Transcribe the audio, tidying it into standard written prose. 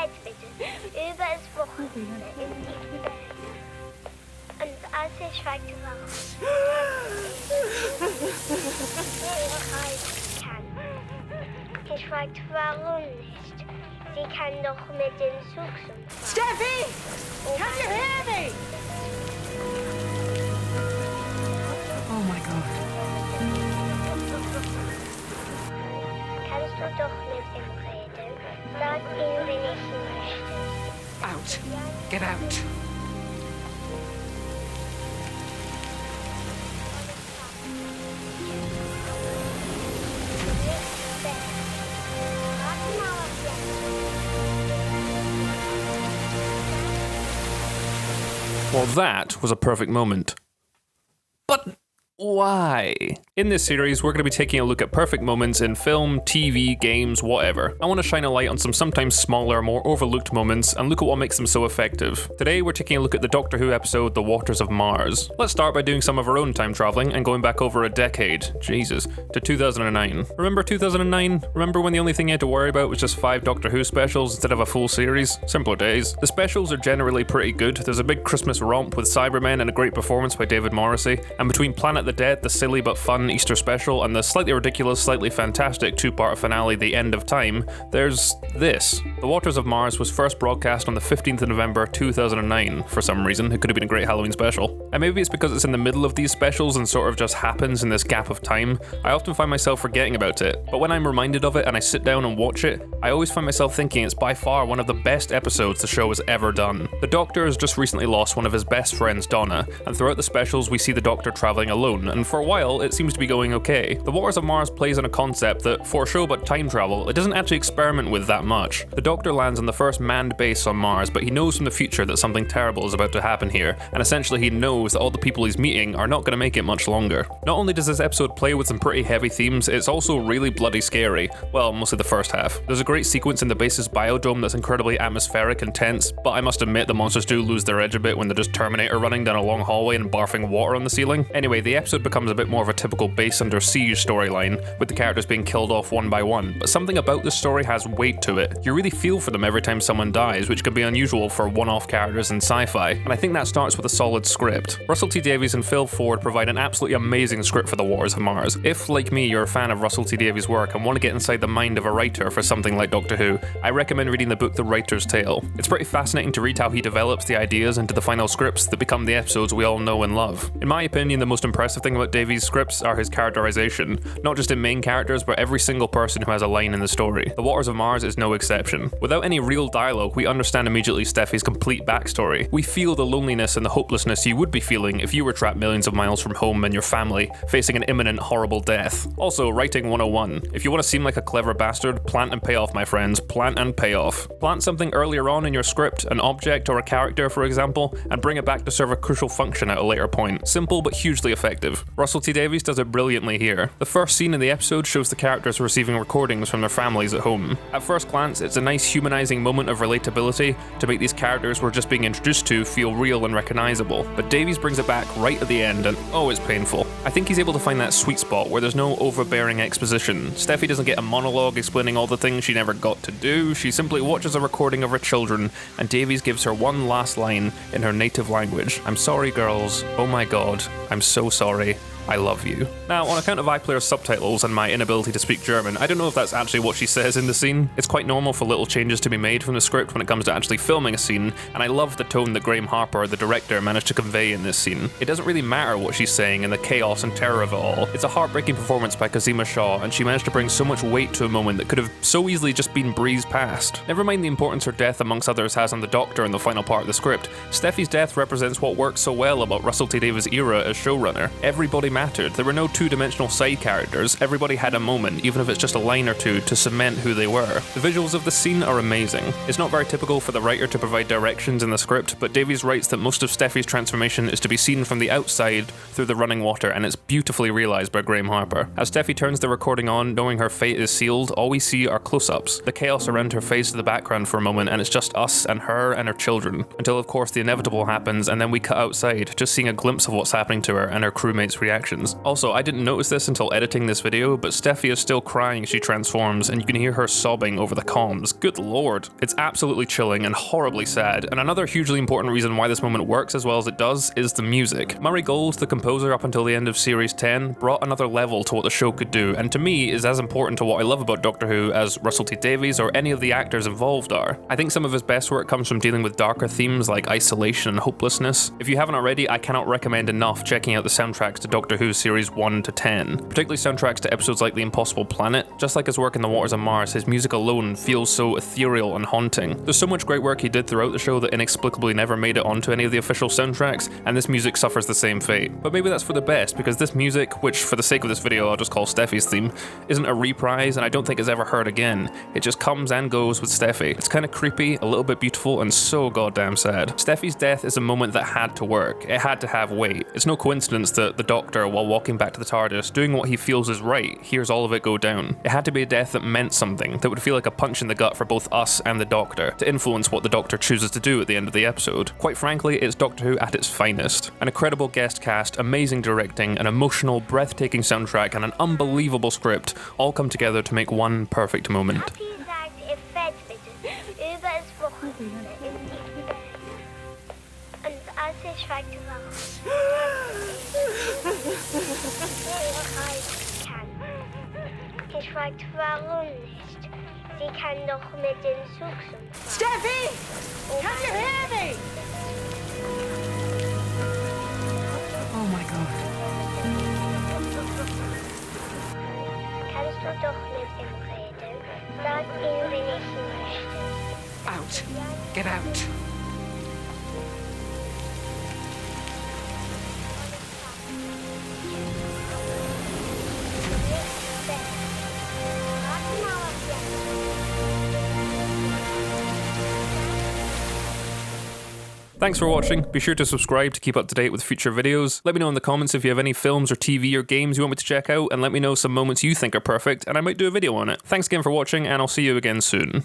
Zeit bitte. Über das Wochenende in Ibiza. Und als ich fragte, warum ich kann. Ich fragte, warum nicht. Sie kann doch mit dem Zug fahren. Steffi! Can you hear me? Oh my God. Kannst du doch mit ihm reden? Sag ihm, wenn ich möchte. Out. Get out. Well, that was a perfect moment. But why? In this series, we're going to be taking a look at perfect moments in film, TV, games, whatever. I want to shine a light on some sometimes smaller, more overlooked moments and look at what makes them so effective. Today, we're taking a look at the Doctor Who episode, The Waters of Mars. Let's start by doing some of our own time traveling and going back over a decade, Jesus, to 2009. Remember 2009? Remember when the only thing you had to worry about was just 5 Doctor Who specials instead of a full series? Simpler days. The specials are generally pretty good. There's a big Christmas romp with Cybermen and a great performance by David Morrissey. And between Planet the Dead, the silly but fun Easter special, and the slightly ridiculous, slightly fantastic 2-part finale, The End of Time, there's this. The Waters of Mars was first broadcast on the 15th of November 2009. For some reason, it could have been a great Halloween special. And maybe it's because it's in the middle of these specials and sort of just happens in this gap of time. I often find myself forgetting about it, but when I'm reminded of it and I sit down and watch it, I always find myself thinking it's by far one of the best episodes the show has ever done. The Doctor has just recently lost one of his best friends, Donna, and throughout the specials we see the Doctor travelling alone, and for a while it seems to be going okay. The Waters of Mars plays on a concept that, for a show about time travel, it doesn't actually experiment with that much. The Doctor lands on the first manned base on Mars, but he knows from the future that something terrible is about to happen here, and essentially he knows that all the people he's meeting are not going to make it much longer. Not only does this episode play with some pretty heavy themes, it's also really bloody scary. Well, mostly the first half. There's a great sequence in the base's biodome that's incredibly atmospheric and tense, but I must admit the monsters do lose their edge a bit when they're just Terminator running down a long hallway and barfing water on the ceiling. Anyway, the episode becomes a bit more of a typical base under siege storyline, with the characters being killed off one by one, but something about this story has weight to it. You really feel for them every time someone dies, which can be unusual for one-off characters in sci-fi, and I think that starts with a solid script. Russell T Davies and Phil Ford provide an absolutely amazing script for The Waters of Mars. If, like me, you're a fan of Russell T Davies' work and want to get inside the mind of a writer for something like Doctor Who, I recommend reading the book The Writer's Tale. It's pretty fascinating to read how he develops the ideas into the final scripts that become the episodes we all know and love. In my opinion, the most impressive thing about Davies' scripts are his characterization, not just in main characters, but every single person who has a line in the story. The Waters of Mars is no exception. Without any real dialogue, we understand immediately Steffi's complete backstory. We feel the loneliness and the hopelessness you would be feeling if you were trapped millions of miles from home and your family, facing an imminent, horrible death. Also, writing 101. If you want to seem like a clever bastard, plant and pay off, my friends. Plant and pay off. Plant something earlier on in your script, an object or a character, for example, and bring it back to serve a crucial function at a later point. Simple but hugely effective. Russell T Davies does it brilliantly here. The first scene in the episode shows the characters receiving recordings from their families at home. At first glance, it's a nice humanizing moment of relatability to make these characters we're just being introduced to feel real and recognizable. But Davies brings it back right at the end and oh, it's painful. I think he's able to find that sweet spot where there's no overbearing exposition. Steffi doesn't get a monologue explaining all the things she never got to do. She simply watches a recording of her children and Davies gives her one last line in her native language. I'm sorry, girls. Oh my god. I'm so sorry. I love you. Now, on account of iPlayer's subtitles and my inability to speak German, I don't know if that's actually what she says in the scene. It's quite normal for little changes to be made from the script when it comes to actually filming a scene, and I love the tone that Graham Harper, the director, managed to convey in this scene. It doesn't really matter what she's saying and the chaos and terror of it all. It's a heartbreaking performance by Kazima Shaw, and she managed to bring so much weight to a moment that could have so easily just been breezed past. Never mind the importance her death, amongst others, has on the Doctor in the final part of the script. Steffi's death represents what works so well about Russell T Davies' era as showrunner. Everybody mattered. There were no two-dimensional side characters. Everybody had a moment, even if it's just a line or two, to cement who they were. The visuals of the scene are amazing. It's not very typical for the writer to provide directions in the script, but Davies writes that most of Steffi's transformation is to be seen from the outside through the running water, and it's beautifully realised by Graham Harper. As Steffi turns the recording on, knowing her fate is sealed, all we see are close-ups. The chaos around her fades to the background for a moment, and it's just us and her and her children, until of course the inevitable happens, and then we cut outside, just seeing a glimpse of what's happening to her and her crewmates' reaction. reactions. Also, I didn't notice this until editing this video, but Steffi is still crying as she transforms, and you can hear her sobbing over the comms. Good lord. It's absolutely chilling and horribly sad, and another hugely important reason why this moment works as well as it does is the music. Murray Gold, the composer up until the end of Series 10, brought another level to what the show could do, and to me is as important to what I love about Doctor Who as Russell T Davies or any of the actors involved are. I think some of his best work comes from dealing with darker themes like isolation and hopelessness. If you haven't already, I cannot recommend enough checking out the soundtracks to Doctor Who Series 1 to 10, particularly soundtracks to episodes like The Impossible Planet. Just like his work in The Waters of Mars, his music alone feels so ethereal and haunting. There's so much great work he did throughout the show that inexplicably never made it onto any of the official soundtracks, and this music suffers the same fate. But maybe that's for the best, because this music, which for the sake of this video I'll just call Steffi's theme, isn't a reprise and I don't think is ever heard again. It just comes and goes with Steffi. It's kind of creepy, a little bit beautiful, and so goddamn sad. Steffi's death is a moment that had to work. It had to have weight. It's no coincidence that the Doctor, while walking back to the TARDIS, doing what he feels is right, hears all of it go down. It had to be a death that meant something, that would feel like a punch in the gut for both us and the Doctor, to influence what the Doctor chooses to do at the end of the episode. Quite frankly, it's Doctor Who at its finest. An incredible guest cast, amazing directing, an emotional, breathtaking soundtrack, and an unbelievable script all come together to make one perfect moment. Hat sie sagt, ihr fällt bitte. Über das Wochenende ist ich Bett. Und als ich fragte, warum ich kann. Ich fragte, warum nicht. Sie kann doch mit den Zugsen fahren. Steffi! Can you hear me? Oh my god. Kannst du doch mit ihm reden? Sag ihm, wenn ich möchte. Out. Get out. Thanks for watching. Be sure to subscribe to keep up to date with future videos. Let me know in the comments if you have any films or TV or games you want me to check out, and let me know some moments you think are perfect and I might do a video on it. Thanks again for watching, and I'll see you again soon.